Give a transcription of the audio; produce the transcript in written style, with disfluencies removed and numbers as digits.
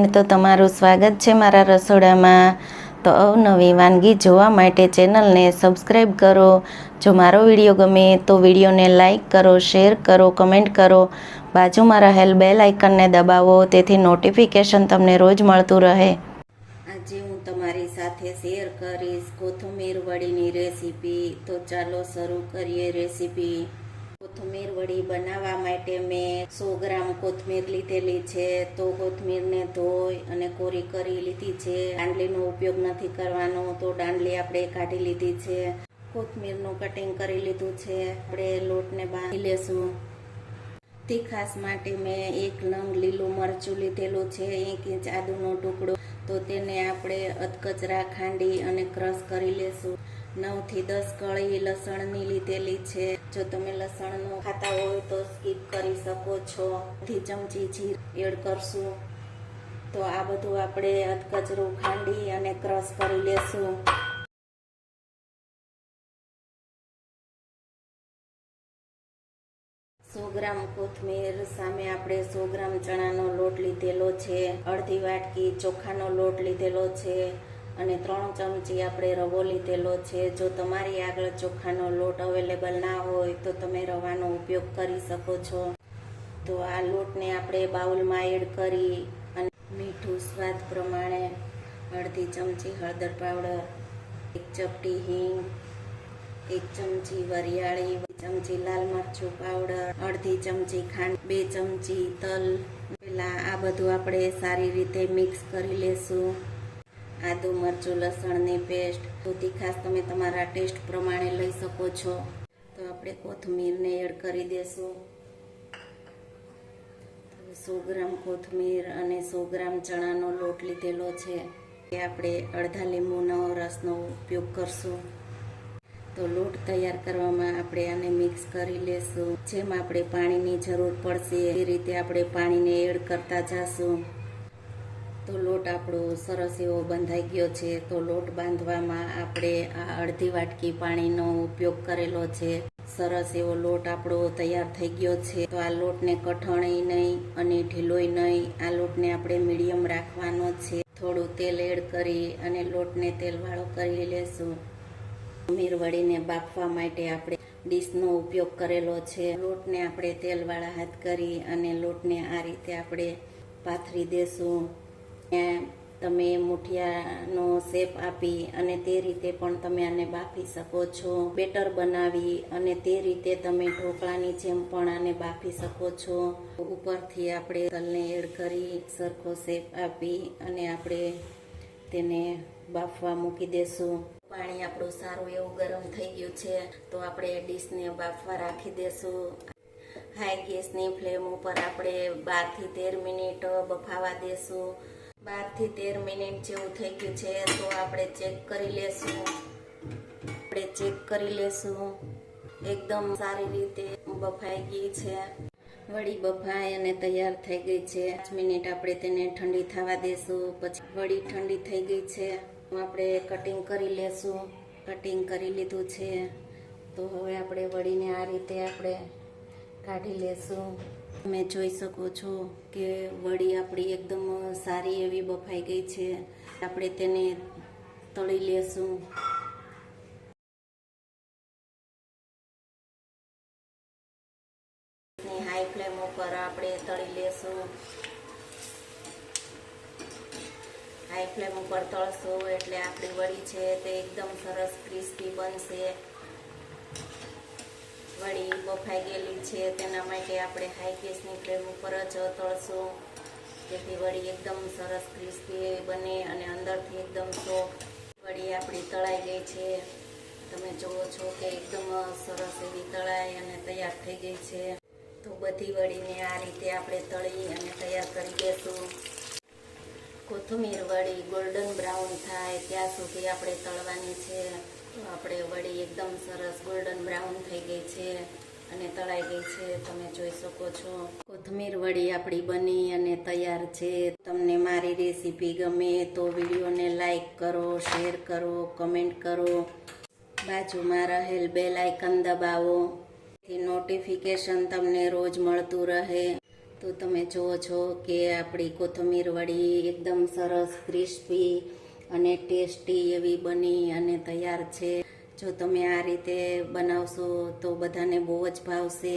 Friend, તો તમારું સ્વાગત છે મારા રસોડામાં। તો અવનવી વાનગી જોવા માટે ચેનલને સબસ્ક્રાઈબ કરો। જો મારો વિડીયો ગમે તો વિડીયોને લાઈક કરો, શેર કરો, કમેન્ટ કરો। બાજુમાં રહેલ બેલ આઇકનને દબાવો તેથી નોટિફિકેશન તમને રોજ મળતું રહે। આજે હું તમારી સાથે શેર કરીશ કોથમીર વડીની રેસીપી। તો ચાલો શરૂ કરીએ રેસીપી। કોથમીર વડી બનાવવા માટે મેં 100 ગ્રામ કોથમીર લીધેલી છે। તો કોથમીરને ધોઈ અને કોરી કરી લીધી છે। દાંડલીનો ઉપયોગ નથી કરવાનો, તો દાંડલી આપણે કાઢી લીધી છે। કોથમીરનું કટિંગ કરી લીધું છે। આપણે લોટને બાંધી લેશું। તીખાસ માટે મેં 1 નંગ લીલું મરચું લીધેલું છે, 1 ઇંચ આદુનો ટુકડો। તો તેને આપણે અધકચરા ખાંડી અને ક્રશ કરી લેશું। 9 થી 10 કળી લસણની લીધેલી છે। જો તમે લસણ ન ખાતા હોય તો સ્કીપ કરી શકો છો। 1 ચમચી જીરું એડ કરશું। તો આ બધું આપણે અધકચરું ખાંડી અને ક્રશ કરી લેશું। 100 ગ્રામ કોથમીર સામે આપણે 100 ગ્રામ ચણાનો લોટ લીધેલો છે, અડધી વાટકી ચોખાનો લોટ લીધેલો છે અને 3 ચમચી આપણે રવો લીધેલો છે। જો તમારી આગળ ચોખાનો લોટ અવેલેબલ ના હોય તો તમે રવાનો ઉપયોગ કરી શકો છો। તો આ લોટને આપણે બાઉલમાં એડ કરી અને મીઠું સ્વાદ પ્રમાણે, અડધી ચમચી હળદર પાવડર, 1 ચપટી હિંગ, 1 ચમચી વરિયાળી, 1 ચમચી લાલ મરચું પાવડર, અડધી ચમચી ખાંડ, 2 ચમચી તલ। પહેલા આ બધું આપણે સારી રીતે મિક્સ કરી લેશું। આદુ મરચું લસણની પેસ્ટ, તો તીખાસ તમે તમારા ટેસ્ટ પ્રમાણે લઈ શકો છો। તો આપણે કોથમીરને એડ કરી દેશું। 100 ગ્રામ કોથમીર અને 100 ગ્રામ ચણાનો લોટ લીધેલો છે, એ આપણે અડધા લીંબુનો રસનો ઉપયોગ કરશું। તો લોટ તૈયાર કરવામાં આપણે આને મિક્સ કરી લેશું। જેમ આપણે પાણીની જરૂર પડશે એ રીતે આપણે પાણીને એડ કરતા જાશું। તો લોટ આપણો સરસ એવો બંધાઈ ગયો છે। તો લોટ બાંધવામાં આપણે આ અડધી વાટકી પાણીનો ઉપયોગ કરેલો છે। સરસ એવો લોટ આપણો તૈયાર થઈ ગયો છે। તો આ લોટને કઠણાઈ નહીં અને ઢીલોય નહીં, આ લોટને આપણે મીડિયમ રાખવાનો છે। થોડું તેલ એડ કરી અને લોટને તેલવાળો કરી લેશું। કોથમીર વડીને બાફવા માટે આપણે ડીશનો ઉપયોગ કરેલો છે। લોટને આપણે તેલવાળા હાથ કરી અને લોટને આ રીતે આપણે પાથરી દેશું। તમે મુઠિયાનો શેપ આપી અને તે રીતે પણ તમે આને બાફી શકો છો। બેટર બનાવી અને તે રીતે તમે ઢોકળાની જેમ પણ આને બાફી શકો છો। ઉપરથી આપણે તલને એડ કરી સરખો શેપ આપી અને આપણે તેને બાફવા મૂકી દેશું। પાણી આપણું સારું એવું ગરમ થઈ ગયું છે, તો આપણે ડીશને બાફવા રાખી દેશું। હાઈ ગેસની ફ્લેમ ઉપર આપણે 12 થી 13 મિનિટ બફાવા દેશું। 12 થી 13 મિનિટ જેવું થઈ ગયું છે, તો આપણે ચેક કરી લેશું। એકદમ સારી રીતે બફાઈ ગઈ છે। વડી બફાઈ અને તૈયાર થઈ ગઈ છે। 5 મિનિટ આપણે તેને ઠંડી થવા દેશું। પછી વડી ઠંડી થઈ ગઈ છે, આપણે કટિંગ કરી લેશું। કટિંગ કરી લીધું છે, તો હવે આપણે વડીને આ રીતે આપણે કાઢી લેશું। તમે જોઈ શકો છો કે વડી આપણી એકદમ સારી એવી બફાઈ ગઈ છે। આપણે તેને તળી લેશું। હાઈ ફ્લેમ ઉપર આપણે તળી લેશું। હાઈ ફ્લેમ ઉપર તળશું એટલે આપણી વડી છે તે એકદમ સરસ ક્રિસ્પી બનશે। વડી બફાઈ ગયેલી છે, તેના માટે આપણે હાઈ ગેસની ફ્લેમ ઉપર જ તળશું, જેથી વડી એકદમ સરસ ક્રિસ્પી બને અને અંદરથી એકદમ સોફ્ટ। વડી આપણી તળાઈ ગઈ છે, તમે જુઓ છો કે એકદમ સરસ એવી તળાઈ અને તૈયાર થઈ ગઈ છે। તો બધી વડીને આ રીતે આપણે તળી અને તૈયાર કરી દેશું। કોથમીર વડી ગોલ્ડન બ્રાઉન થાય ત્યાં સુધી આપણે તળવાની છે। તો આપણે વડી એકદમ સરસ ગોલ્ડન બ્રાઉન થઈ ગઈ છે અને તળાઈ ગઈ છે, તમે જોઈ શકો છો। કોથમીર વડી આપણી બની અને તૈયાર છે। તમને મારી રેસીપી ગમે તો વિડીયોને લાઈક કરો, શેર કરો, કમેન્ટ કરો। બાજુમાં રહેલ બેલ આઇકન દબાવો, નોટિફિકેશન તમને રોજ મળતું રહે। તો તો તમે જુઓ છો કે આપણી કોથમીર વડી એકદમ સરસ ક્રિસ્પી અને ટેસ્ટી એવી બની અને તૈયાર છે. જો તમે આ રીતે બનાવશો તો બધાને બહુ જ ભાવશે.